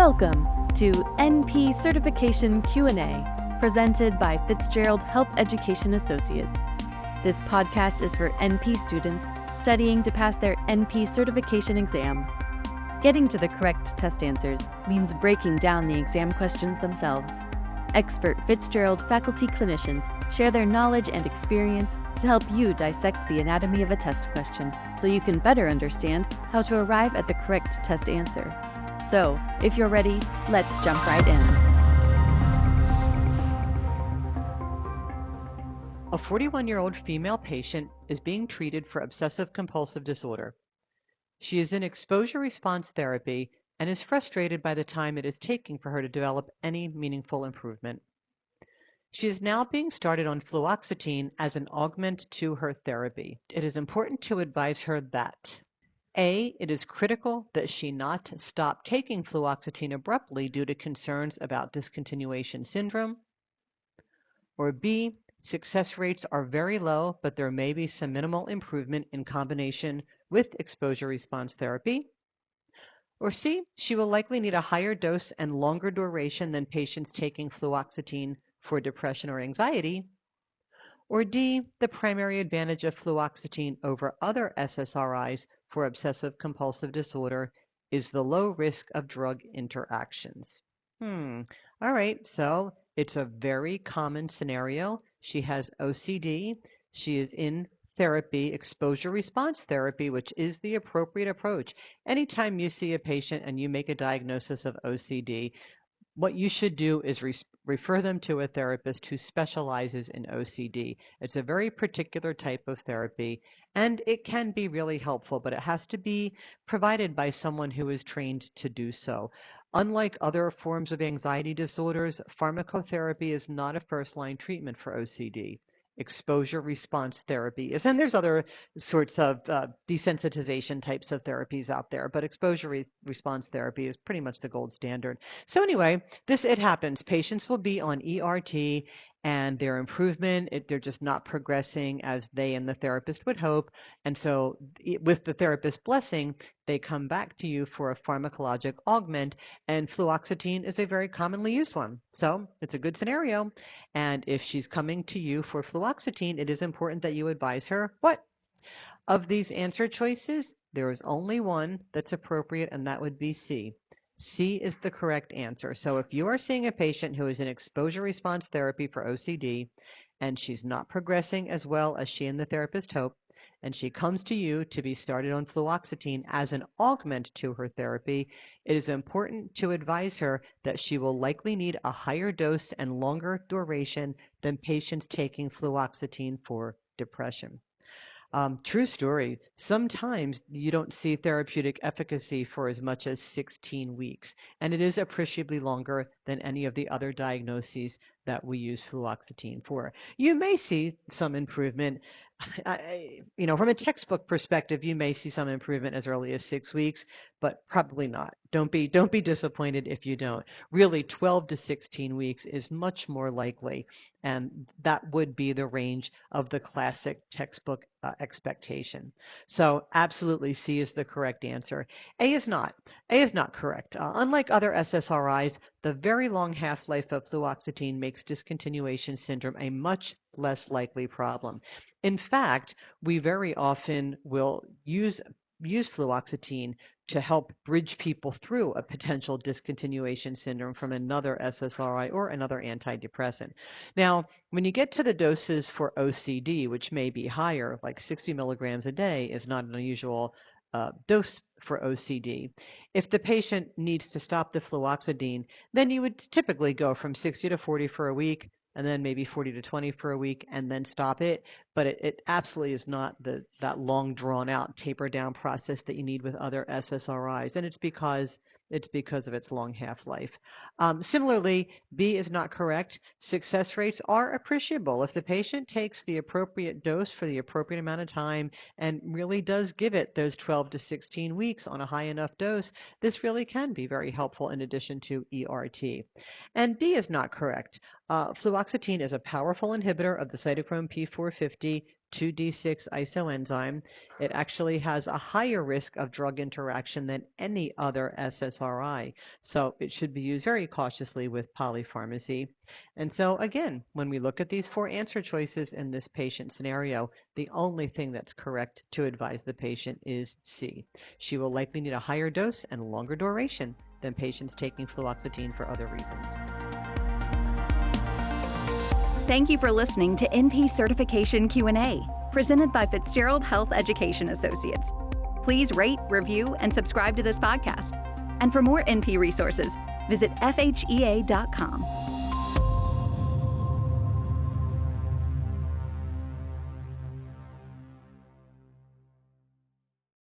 Welcome to NP Certification Q&A, presented by Fitzgerald Health Education Associates. This podcast is for NP students studying to pass their NP certification exam. Getting to the correct test answers means breaking down the exam questions themselves. Expert Fitzgerald faculty clinicians share their knowledge and experience to help you dissect the anatomy of a test question so you can better understand how to arrive at the correct test answer. So, if you're ready, let's jump right in. A 41-year-old female patient is being treated for obsessive-compulsive disorder. She is in exposure response therapy and is frustrated by the time it is taking for her to develop any meaningful improvement. She is now being started on fluoxetine as an augment to her therapy. It is important to advise her that A, it is critical that she not stop taking fluoxetine abruptly due to concerns about discontinuation syndrome, or B, success rates are very low, but there may be some minimal improvement in combination with exposure response therapy, or C, she will likely need a higher dose and longer duration than patients taking fluoxetine for depression or anxiety, or D, the primary advantage of fluoxetine over other SSRIs for obsessive-compulsive disorder is the low risk of drug interactions. All right, so it's a very common scenario. She has OCD. She is in therapy, exposure response therapy, which is the appropriate approach. Anytime you see a patient and you make a diagnosis of OCD, what you should do is refer them to a therapist who specializes in OCD. It's a very particular type of therapy, and it can be really helpful, but it has to be provided by someone who is trained to do so. Unlike other forms of anxiety disorders, pharmacotherapy is not a first-line treatment for OCD. Exposure response therapy is, and there's other sorts of desensitization types of therapies out there, but exposure response therapy is pretty much the gold standard. So anyway, it happens. Patients will be on ERT and their improvement, they're just not progressing as they and the therapist would hope. And so with the therapist's blessing, they come back to you for a pharmacologic augment, and fluoxetine is a very commonly used one. So it's a good scenario. And if she's coming to you for fluoxetine, it is important that you advise her what? Of these answer choices, there is only one that's appropriate, and that would be C. C is the correct answer. So if you are seeing a patient who is in exposure response therapy for OCD, and she's not progressing as well as she and the therapist hope, and she comes to you to be started on fluoxetine as an augment to her therapy, it is important to advise her that she will likely need a higher dose and longer duration than patients taking fluoxetine for depression. True story. Sometimes you don't see therapeutic efficacy for as much as 16 weeks, and it is appreciably longer than any of the other diagnoses that we use fluoxetine for. You may see some improvement. From a textbook perspective, you may see some improvement as early as 6 weeks, but probably not. Don't be disappointed if you don't. Really, 12 to 16 weeks is much more likely, and that would be the range of the classic textbook expectation. So absolutely C is the correct answer. A is not. A is not correct. Unlike other SSRIs, the very long half-life of fluoxetine makes discontinuation syndrome a much less likely problem. In fact, we very often will use fluoxetine to help bridge people through a potential discontinuation syndrome from another SSRI or another antidepressant. Now, when you get to the doses for OCD, which may be higher, like 60 milligrams a day is not an unusual dose for OCD. If the patient needs to stop the fluoxetine, then you would typically go from 60 to 40 for a week, and then maybe 40 to 20 for a week, and then stop it. But it absolutely is not that long, drawn-out, taper-down process that you need with other SSRIs, and it's because of its long half-life. Similarly, B is not correct. Success rates are appreciable. If the patient takes the appropriate dose for the appropriate amount of time and really does give it those 12 to 16 weeks on a high enough dose, this really can be very helpful in addition to ERT. And D is not correct. Fluoxetine is a powerful inhibitor of the cytochrome P450 2D6 isoenzyme. It actually has a higher risk of drug interaction than any other SSRI. So it should be used very cautiously with polypharmacy. And so again, when we look at these 4 answer choices in this patient scenario, the only thing that's correct to advise the patient is C. She will likely need a higher dose and longer duration than patients taking fluoxetine for other reasons. Thank you for listening to NP Certification Q&A, presented by Fitzgerald Health Education Associates. Please rate, review, and subscribe to this podcast. And for more NP resources, visit fhea.com.